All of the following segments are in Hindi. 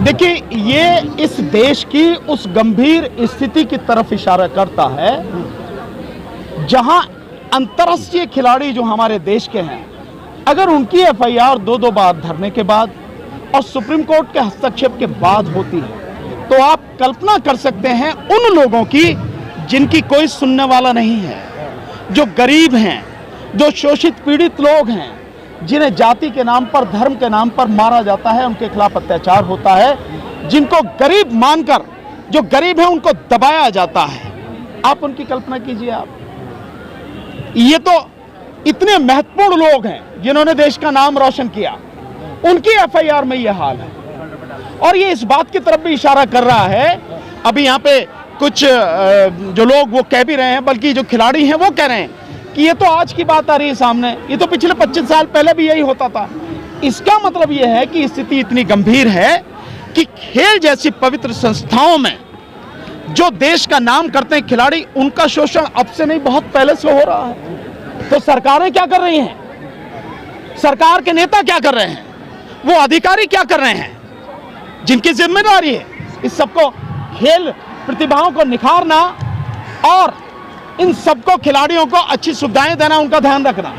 देखिए, ये इस देश की उस गंभीर स्थिति की तरफ इशारा करता है जहां अंतर्राष्ट्रीय खिलाड़ी जो हमारे देश के हैं, अगर उनकी एफआईआर दो बार धरने के बाद और सुप्रीम कोर्ट के हस्तक्षेप के बाद होती है, तो आप कल्पना कर सकते हैं उन लोगों की जिनकी कोई सुनने वाला नहीं है, जो गरीब हैं, जो शोषित पीड़ित लोग हैं, जिन्हें जाति के नाम पर, धर्म के नाम पर मारा जाता है, उनके खिलाफ अत्याचार होता है, जिनको गरीब मानकर, जो गरीब है उनको दबाया जाता है। आप उनकी कल्पना कीजिए। आप ये तो इतने महत्वपूर्ण लोग हैं जिन्होंने देश का नाम रोशन किया, उनकी एफआईआर में यह हाल है। और ये इस बात की तरफ भी इशारा कर रहा है, अभी यहाँ पे कुछ जो लोग वो कह भी रहे हैं, बल्कि जो खिलाड़ी हैं वो कह रहे हैं कि ये तो आज की बात आ रही है सामने, ये तो पिछले 25 साल पहले भी यही होता था। इसका मतलब ये है कि स्थिति इतनी गंभीर है कि खेल जैसी पवित्र संस्थाओं में जो देश का नाम करते हैं खिलाड़ी, उनका शोषण अब से नहीं, बहुत पहले से हो रहा है। तो सरकारें क्या कर रही हैं, सरकार के नेता क्या कर रहे हैं, वो अधिकारी क्या कर रहे हैं, जिनकी जिम्मेदारी है इस सबको, खेल प्रतिभाओं को निखारना और इन सबको, खिलाड़ियों को अच्छी सुविधाएं देना, उनका ध्यान रखना।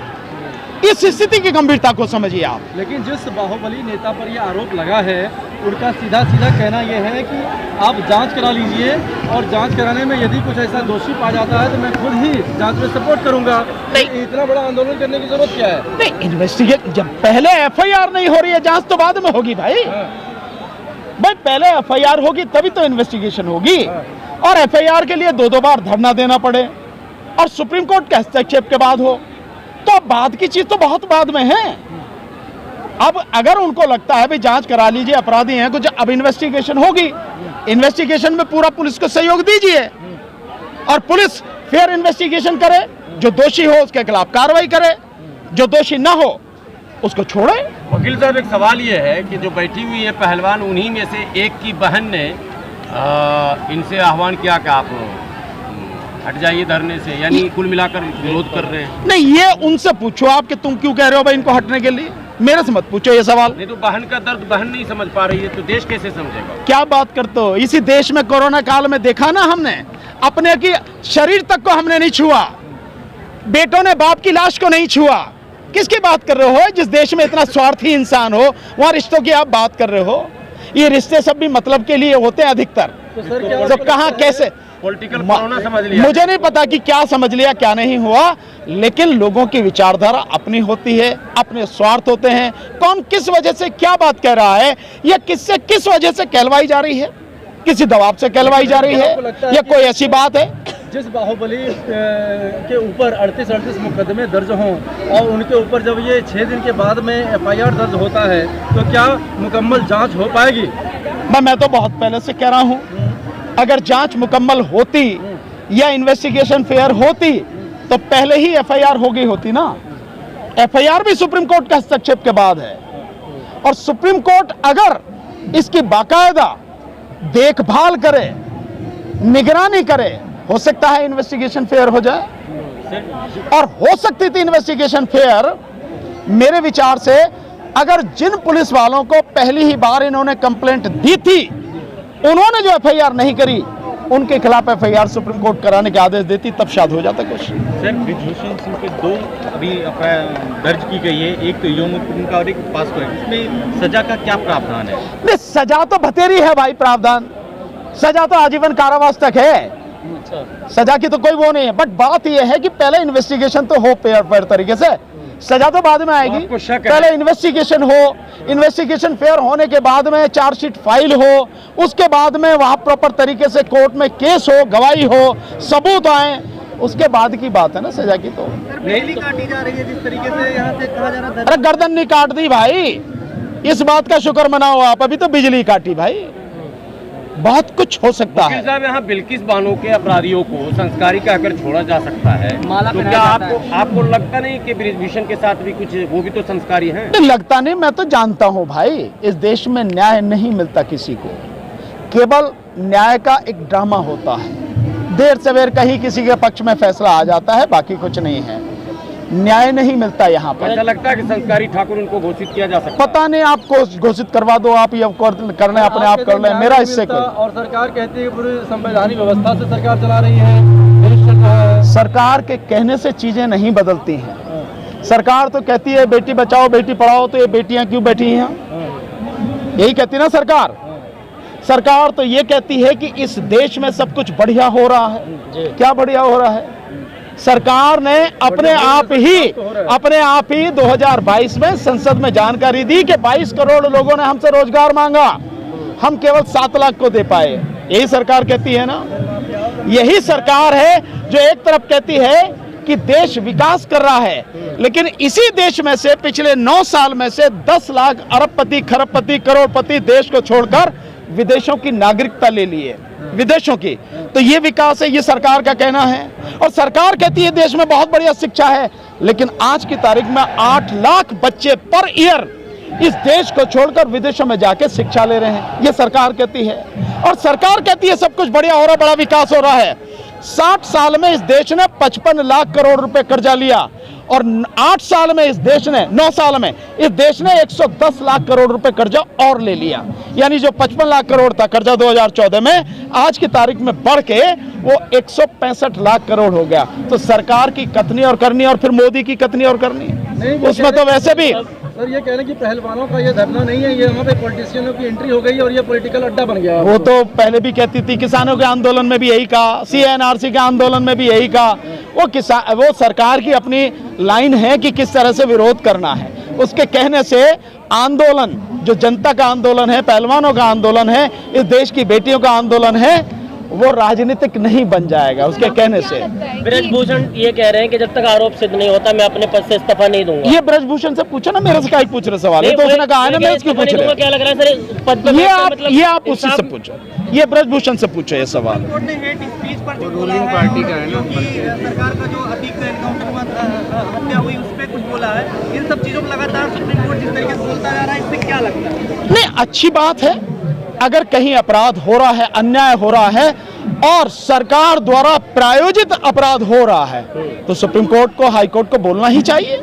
इस स्थिति की गंभीरता को समझिए आप। लेकिन जिस बाहुबली नेता पर यह आरोप लगा है, उनका सीधा कहना यह है कि आप जांच करा लीजिए और जांच कराने में यदि कुछ ऐसा दोषी पाया जाता है तो मैं खुद ही जांच में सपोर्ट करूंगा। नहीं, इतना बड़ा आंदोलन करने की जरूरत क्या है? नहीं, इन्वेस्टिगेट, जब पहले एफआईआर नहीं हो रही है, जांच तो बाद में होगी भाई। भाई पहले एफआईआर होगी तभी तो इन्वेस्टिगेशन होगी। और एफआईआर के लिए दो बार धरना देना पड़े और सुप्रीम कोर्ट के हस्तक्षेप के बाद हो, तो अब बाद की चीज तो बहुत बाद में है। अब अगर उनको लगता है भाई जांच करा लीजिए, अपराधी हैं कुछ, अब इन्वेस्टिगेशन होगी, इन्वेस्टिगेशन में पूरा पुलिस को सहयोग दीजिए और पुलिस फेयर इन्वेस्टिगेशन करे, जो दोषी हो उसके खिलाफ कार्रवाई करे, जो दोषी ना हो उसको छोड़े। वकील साहब, एक सवाल ये है कि जो बैठी हुई है पहलवान, उन्हीं में से एक की बहन ने इनसे आह्वान किया कि आप हट जाइए धरने से, यानी कुल मिलाकर विरोध कर रहे हैं। नहीं, ये उनसे पूछो आप कि तुम क्यों कह रहे हो भाई इनको हटने के लिए, मेरे से मत पूछो ये सवाल। नहीं तो बहन का दर्द बहन नहीं समझ पा रही है तो देश कैसे समझेगा? क्या बात करते हो, इसी देश में कोरोना काल में देखा ना हमने, अपने की शरीर तक को हमने नहीं छुआ, बेटों ने बाप की लाश को नहीं छुआ। किसकी बात कर रहे हो? जिस देश में इतना स्वार्थी इंसान हो वहां रिश्तों की आप बात कर रहे हो। ये रिश्ते सब भी मतलब के लिए होते हैं अधिकतर, तो कहां कैसे पॉलिटिकल कोरोना समझ लिया। मुझे नहीं पता कि क्या समझ लिया क्या नहीं हुआ, लेकिन लोगों की विचारधारा अपनी होती है, अपने स्वार्थ होते हैं। कौन किस वजह से क्या बात कह रहा है, या किससे किस वजह से कहलवाई जा रही है, किसी दबाव से कहलवाई जा रही है, या कोई ऐसी बात है? जिस बाहुबली के ऊपर 38 मुकदमे दर्ज हों और उनके ऊपर जब ये 6 दिन के बाद में एफआईआर दर्ज होता है, तो क्या मुकम्मल जांच हो पाएगी? मैं तो बहुत पहले से कह रहा हूं, अगर जांच मुकम्मल होती या इन्वेस्टिगेशन फेयर होती तो पहले ही एफआईआर हो गई होती ना। एफआईआर भी सुप्रीम कोर्ट के हस्तक्षेप के बाद है, और सुप्रीम कोर्ट अगर इसकी बाकायदा देखभाल करे, निगरानी करे, हो सकता है इन्वेस्टिगेशन फेयर हो जाए। और हो सकती थी इन्वेस्टिगेशन फेयर मेरे विचार से, अगर जिन पुलिस वालों को पहली ही बार इन्होंने कंप्लेंट दी थी, उन्होंने जो एफआईआर नहीं करी, उनके खिलाफ एफआईआर सुप्रीम कोर्ट कराने के आदेश देती, तब शायद हो जाता कुछ। सर, ब्रिजभूषण सिंह पे 2 अभी एफआईआर दर्ज की गई है, एक तो यौन उत्पीड़न का और एक पास को है। इसमें सजा का क्या प्रावधान है? नहीं, सजा तो बतेरी है भाई, प्रावधान सजा तो आजीवन कारावास तक है, सजा की तो कोई वो नहीं है। बट बात यह है कि पहले इन्वेस्टिगेशन तो हो फेयर तरीके से, सजा तो बाद में आएगी। पहले इन्वेस्टिगेशन हो, इन्वेस्टिगेशन फेयर होने के बाद में चार्जशीट फाइल हो, उसके बाद में वहां प्रॉपर तरीके से कोर्ट में केस हो, गवाही हो, सबूत आए, उसके बाद की बात है ना सजा की। तो बिजली काटी जा रही है जिस तरीके से यहाँ से कहा जा रहा है। अरे गर्दन नहीं काट दी भाई, इस बात का शुक्र मनाओ आप, अभी तो बिजली काटी भाई। बहुत कुछ हो सकता है। साहब, यहाँ बिल्किस बानो के अपराधियों को संस्कारी कहकर छोड़ा जा सकता है, तो क्या आपको लगता नहीं कि ब्रिजभूषण के साथ भी कुछ, वो भी तो संस्कारी हैं? नहीं लगता नहीं, मैं तो जानता हूँ भाई, इस देश में न्याय नहीं मिलता किसी को, केवल न्याय का एक ड्रामा होता है। देर सवेर कहीं किसी के पक्ष में फैसला आ जाता है, बाकी कुछ नहीं है। न्याय नहीं मिलता यहाँ पर। ऐसा लगता है कि संस्कारी ठाकुर उनको घोषित किया जा सकता पता नहीं, आपको घोषित करवा दो, आप ये करना है अपने आप कर लें, मेरा इससे कोई। और सरकार कहती है कि पूरी संवैधानिक व्यवस्था से सरकार चला रही है। सरकार के कहने से चीजें नहीं बदलती हैं। सरकार तो कहती है बेटी बचाओ बेटी पढ़ाओ, तो ये बेटियां क्यों बैठी हैं? यही कहती ना सरकार। सरकार तो ये कहती है कि इस देश में सब कुछ बढ़िया हो रहा है। क्या बढ़िया हो रहा है? सरकार ने अपने आप ही 2022 में संसद में जानकारी दी कि 22 करोड़ लोगों ने हमसे रोजगार मांगा, हम केवल 7 लाख को दे पाए। यही सरकार कहती है ना। यही सरकार है जो एक तरफ कहती है कि देश विकास कर रहा है, लेकिन इसी देश में से पिछले 9 साल में से 10 लाख अरबपति, खरबपति, करोड़पति देश को छोड़कर विदेशों की नागरिकता ले ली है, विदेशों की। तो ये विकास है, ये सरकार का कहना है। और सरकार कहती है देश में बहुत बढ़िया शिक्षा है, लेकिन आज की तारीख में 8 लाख बच्चे पर ईयर इस देश को छोड़कर विदेशों में जाके शिक्षा ले रहे हैं, ये सरकार कहती है। और सरकार कहती है सब कुछ बढ़िया हो रहा है, बड़ा विकास हो रहा है। 60 साल में इस देश ने 55 लाख करोड़ रुपए कर्जा लिया, और 8 साल में इस देश ने 9 साल में इस देश ने 110 लाख करोड़ रुपए कर्जा और ले लिया। यानी जो 55 लाख करोड़ था कर्जा 2014 में, आज की तारीख में बढ़ के वो 165 लाख करोड़ हो गया। तो सरकार की कथनी और करनी, और फिर मोदी की कथनी और करनी, उसमें तो वैसे भी सर ये कह रहे हैं कि पहलवानों का ये धरना नहीं है, ये वहाँ पे पॉलिटिशियनों की एंट्री हो गई और ये पॉलिटिकल अड्डा बन गया। वो तो पहले भी कहती थी, किसानों के आंदोलन में भी यही कहा, CNRC के आंदोलन में भी यही कहा। वो सरकार की अपनी लाइन है कि किस तरह से विरोध करना है। उसके कहने से आंदोलन, जो जनता का आंदोलन है, पहलवानों का आंदोलन है, इस देश की बेटियों का आंदोलन है, वो राजनीतिक नहीं बन जाएगा उसके कहने से। ब्रजभूषण ये कह रहे हैं कि जब तक आरोप सिद्ध नहीं होता मैं अपने पद से इस्तीफा नहीं दूंगा। ये ब्रजभूषण से पूछो ना, मेरे से क्या पूछ रहे सवाल है? तो उसने कहा है ना, मैं इसकी पूछ रहा हूं। क्या लग रहा है सर पद पे ये आप उसी से पूछो, ये ब्रजभूषण से पूछो ये सवाल। कोर्ट ने हेट स्पीच पर जो बोला है, पार्टी का है ना, सरकार का जो अतीक एनकाउंटर हुआ, हत्या हुई, उस पर कुछ बोला है। इन सब चीजों को लगातार सुप्रीम कोर्ट जिस तरीके से बोलता जा रहा है, इससे क्या लगता है? नहीं, अच्छी बात है। अगर कहीं अपराध हो रहा है, अन्याय हो रहा है और सरकार द्वारा प्रायोजित अपराध हो रहा है, तो सुप्रीम कोर्ट को, हाई कोर्ट को बोलना ही चाहिए।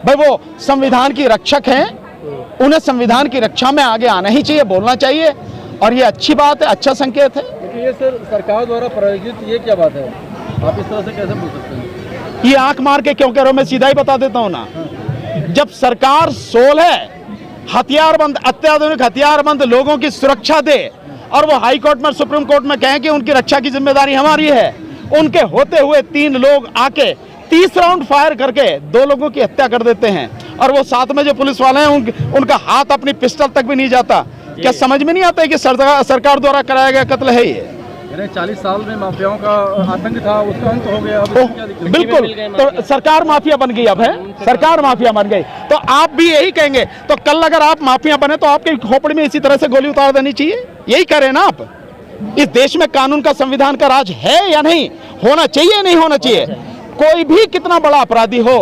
भाई वो संविधान की रक्षक हैं, उन्हें संविधान की रक्षा में आगे आना ही चाहिए, बोलना चाहिए। और ये अच्छी बात है, अच्छा संकेत है। ये सर सरकार द्वारा प्रायोजित, ये क्या बात है? आप इस तरह से कैसे बोल सकते हैं? ये आंख मार के क्यों कह रहे हो? मैं सीधा ही बता देता हूं ना। जब सरकार 16 हथियारबंद, अत्याधुनिक हथियारबंद लोगों की सुरक्षा दे और वो हाई कोर्ट में, सुप्रीम कोर्ट में कहें कि उनकी रक्षा की जिम्मेदारी हमारी है, उनके होते हुए 3 लोग आके 30 राउंड फायर करके 2 लोगों की हत्या कर देते हैं, और वो साथ में जो पुलिस वाले हैं उनका हाथ अपनी पिस्टल तक भी नहीं जाता, क्या समझ में नहीं आता है कि सरकार द्वारा कराया गया कत्ल है ये? 40 साल में माफियाओं का आतंक था, उसका अंत हो गया। बिल्कुल, तो सरकार माफिया बन गई, अब है सरकार माफिया बन गई। तो आप भी यही कहेंगे, तो कल अगर आप माफिया बने तो आपकी खोपड़ी में इसी तरह से गोली उतार देनी चाहिए। यही करें ना आप। इस देश में कानून का, संविधान का राज है या नहीं, होना चाहिए नहीं होना चाहिए? कोई भी कितना बड़ा अपराधी हो,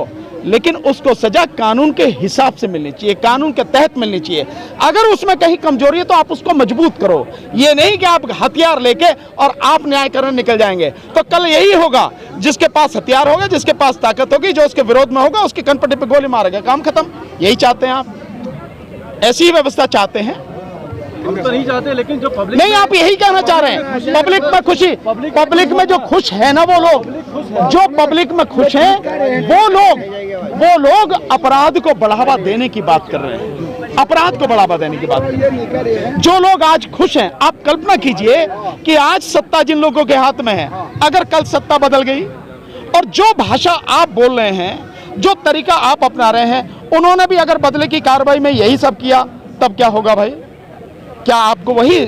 लेकिन उसको सजा कानून के हिसाब से मिलनी चाहिए, कानून के तहत मिलनी चाहिए। अगर उसमें कहीं कमजोरी है तो आप उसको मजबूत करो, ये नहीं कि आप हथियार लेके और आप न्याय करने निकल जाएंगे। तो कल यही होगा, जिसके पास हथियार होगा, जिसके पास ताकत होगी, जो उसके विरोध में होगा, उसकी कनपट्टी पे गोली मारेगा, काम खत्म। यही चाहते हैं आप? ऐसी ही व्यवस्था चाहते हैं? हम तो नहीं चाहते, लेकिन जो पब्लिक नहीं, आप यही कहना चाह रहे हैं। पब्लिक में खुशी, पब्लिक में जो खुश है ना, वो लोग जो पब्लिक में खुश हैं, वो लोग अपराध को बढ़ावा देने की बात कर रहे हैं, अपराध को बढ़ावा देने की बात। जो लोग आज खुश हैं, आप कल्पना कीजिए कि आज सत्ता जिन लोगों के हाथ में है, अगर कल सत्ता बदल गई और जो भाषा आप बोल रहे हैं, जो तरीका आप अपना रहे हैं, उन्होंने भी अगर बदले की कार्रवाई में यही सब किया, तब क्या होगा भाई? क्या आपको वही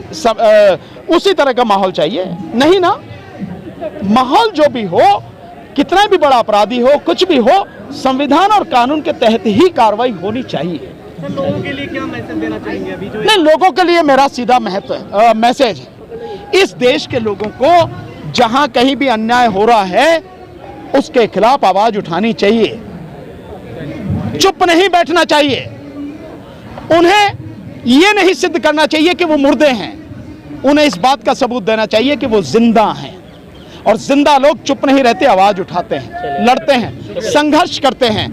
उसी तरह का माहौल चाहिए? नहीं ना। माहौल जो भी हो, कितना भी बड़ा अपराधी हो, कुछ भी हो, संविधान और कानून के तहत ही कार्रवाई होनी चाहिए। सर लोगों के लिए क्या मैसेज देना चाहेंगे अभी जो? नहीं, लोगों के लिए मेरा सीधा मैसेज है, इस देश के लोगों को जहां कहीं भी अन्याय हो रहा है, उसके खिलाफ आवाज उठानी चाहिए, चुप नहीं बैठना चाहिए। उन्हें ये नहीं सिद्ध करना चाहिए कि वो मुर्दे हैं, उन्हें इस बात का सबूत देना चाहिए कि वो जिंदा हैं, और जिंदा लोग चुप नहीं रहते, आवाज उठाते हैं, लड़ते हैं। संघर्ष करते हैं